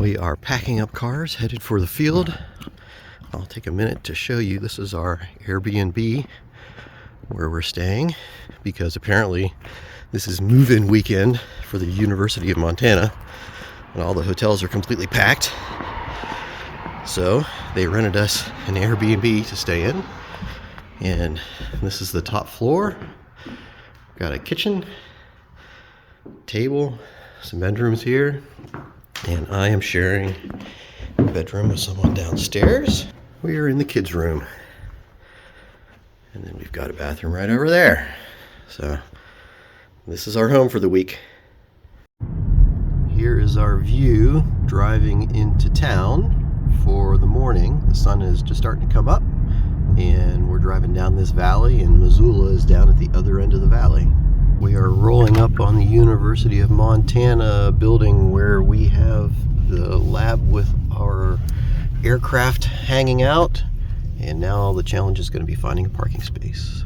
We are packing up cars, headed for the field. I'll take a minute to show you. This is our Airbnb where we're staying, because apparently this is move-in weekend for the University of Montana, and all the hotels are completely packed. So they rented us an Airbnb to stay in, and this is the top floor. Got a kitchen, table, some bedrooms here, and I am sharing a bedroom with someone downstairs. We are in the kids' room, and then we've got a bathroom right over there. So this is our home for the week. Here is our view driving into town for the morning. The sun is just starting to come up, and we're driving down this valley, and Missoula is down at the other end of the valley. We are rolling up on the University of Montana building where we have the lab with our aircraft hanging out, and now the challenge is going to be finding a parking space.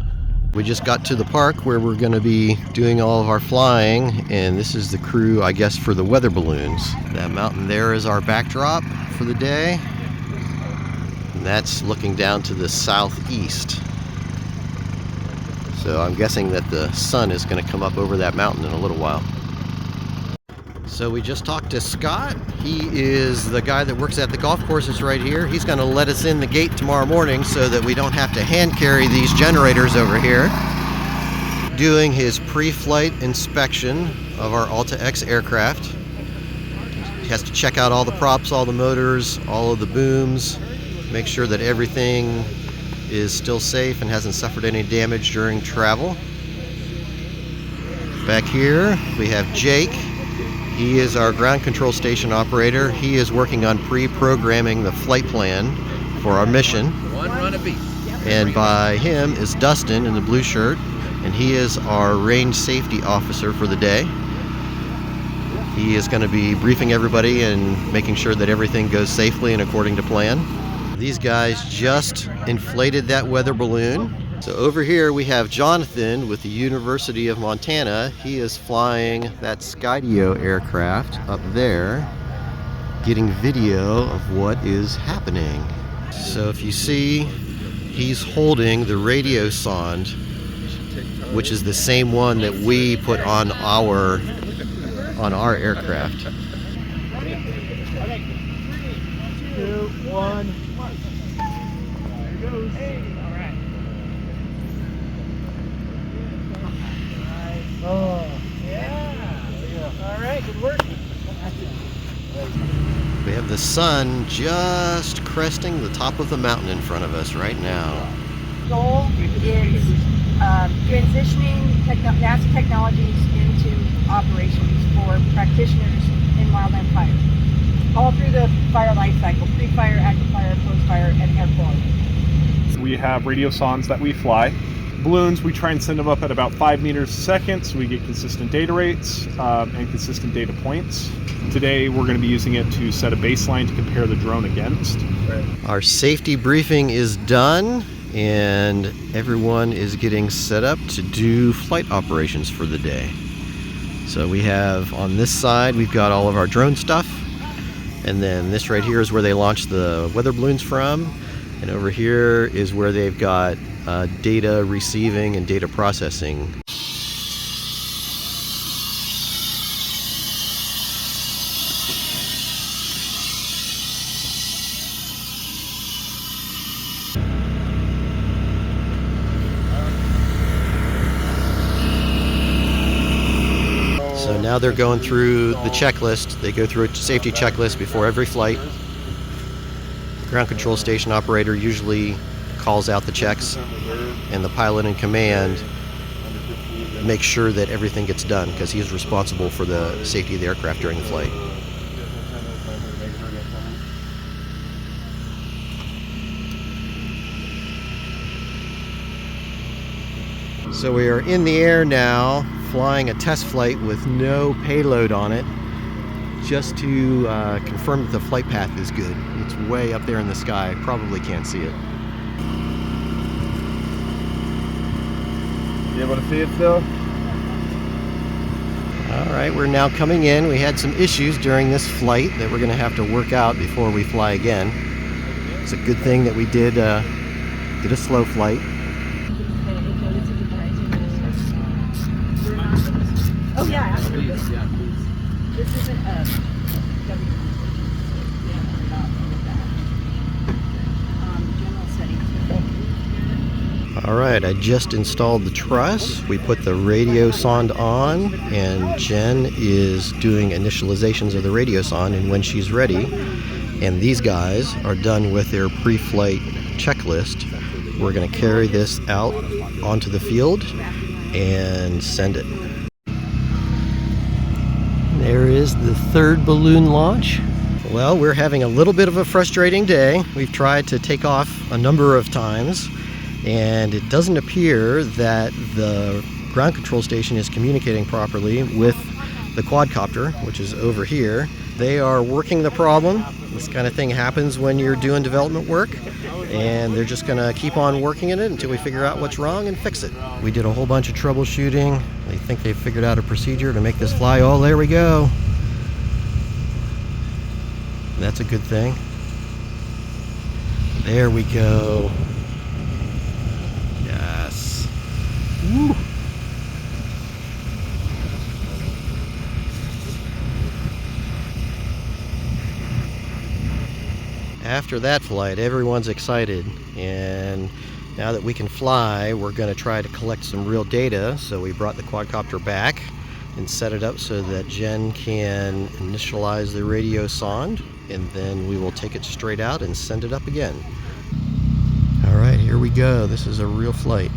We just got to the park where we're going to be doing all of our flying, and this is the crew, I guess, for the weather balloons. That mountain there is our backdrop for the day, and that's looking down to the southeast. So I'm guessing that the sun is going to come up over that mountain in a little while. So we just talked to Scott. He is the guy that works at the golf courses right here. He's going to let us in the gate tomorrow morning so that we don't have to hand carry these generators over here. Doing his pre-flight inspection of our Alta X aircraft. He has to check out all the props, all the motors, all of the booms, make sure that everything is still safe and hasn't suffered any damage during travel. Back here we have Jake. He is our ground control station operator. He is working on pre-programming the flight plan for our mission. One run apiece. And by him is Dustin in the blue shirt, and he is our range safety officer for the day. He is going to be briefing everybody and making sure that everything goes safely and according to plan. These guys just inflated that weather balloon. So over here we have Jonathan with the University of Montana. He is flying that Skydio aircraft up there, getting video of what is happening. So if you see, he's holding the radio sonde, which is the same one that we put on our aircraft. 3, 2, 1. There goes. All right. Oh, yeah. All right, good work. We have the sun just cresting the top of the mountain in front of us right now. Goal is transitioning NASA technologies into operations for practitioners in wildland fire, all through the fire life cycle: pre-fire, active fire, post-fire, and air quality. We have radio sondes that we fly. Balloons, we try and send them up at about 5 meters a second, so we get consistent data rates and consistent data points. Today we're going to be using it to set a baseline to compare the drone against. Our safety briefing is done, and everyone is getting set up to do flight operations for the day. So we have, on this side, we've got all of our drone stuff, and then this right here is where they launch the weather balloons from, and over here is where they've got data receiving and data processing. So now they're going through the checklist. They go through a safety checklist before every flight. Ground control station operator usually calls out the checks, and the pilot in command makes sure that everything gets done, because he is responsible for the safety of the aircraft during the flight. So we are in the air now, flying a test flight with no payload on it, just to confirm that the flight path is good. It's way up there in the sky, probably can't see it. You able to see it still? All right, we're now coming in. We had some issues during this flight that we're going to have to work out before we fly again. It's a good thing that we did a slow flight. Oh yeah, absolutely. This isn't a W. General settings. All right, I just installed the truss. We put the radio sonde on, and Jen is doing initializations of the radio sonde, and when she's ready, and these guys are done with their pre-flight checklist, we're going to carry this out onto the field and send it. There is the third balloon launch. Well, we're having a little bit of a frustrating day. We've tried to take off a number of times, and it doesn't appear that the ground control station is communicating properly with the quadcopter, which is over here. They are working the problem. This kind of thing happens when you're doing development work, and they're just going to keep on working at it until we figure out what's wrong and fix it. We did a whole bunch of troubleshooting. They think they've figured out a procedure to make this fly. Oh, there we go. That's a good thing. There we go. Yes. Woo. After that flight, everyone's excited, and now that we can fly, we're going to try to collect some real data. So we brought the quadcopter back and set it up so that Jen can initialize the radio sonde, and then we will take it straight out and send it up again. All right, here we go. This is a real flight.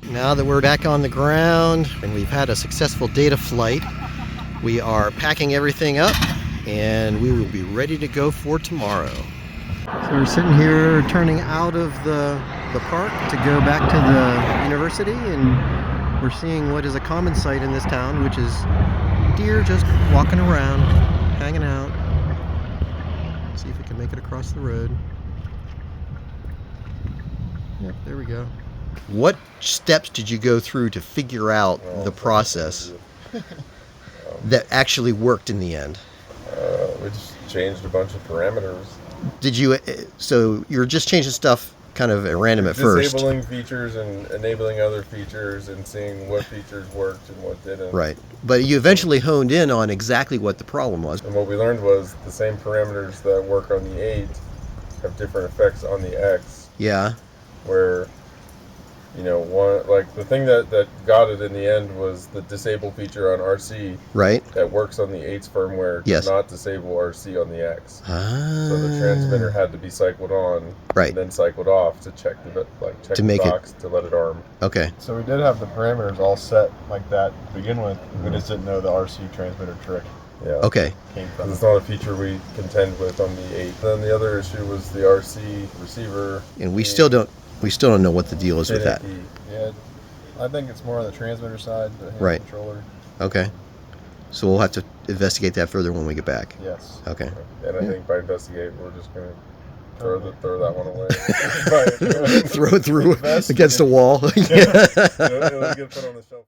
Now that we're back on the ground and we've had a successful data flight, we are packing everything up and we will be ready to go for tomorrow. So we're sitting here turning out of the the park to go back to the university, and we're seeing what is a common sight in this town, which is deer just walking around, hanging out. See if we can make it across the road. Yep, there we go. What steps did you go through to figure out the process that actually worked in the end? We just changed a bunch of parameters. Did you, so you're just changing stuff kind of at random at first? Disabling features and enabling other features and seeing what features worked and what didn't. Right. But you eventually honed in on exactly what the problem was. And what we learned was the same parameters that work on the 8 have different effects on the X. Yeah. Where, you know, one, like the thing that got it in the end was the disable feature on RC. Right. That works on the 8's firmware. Yes. Does not disable RC on the X. Ah. So the transmitter had to be cycled on. Right. And then cycled off to check the To make the box to let it arm. Okay. So we did have the parameters all set like that to begin with. We just didn't know the RC transmitter trick Yeah. Okay. came Because from. it's not a feature we contend with on the 8. Then the other issue was the RC receiver. And we still don't know what the deal is with that. finicky. Yeah, I think it's more on the transmitter side, the hand Right. controller. Okay. So we'll have to investigate that further when we get back. Yes. Okay. And I think by investigate, we're just going to throw that one away. Throw it through Invest- against a wall. It'll get put on the shelf.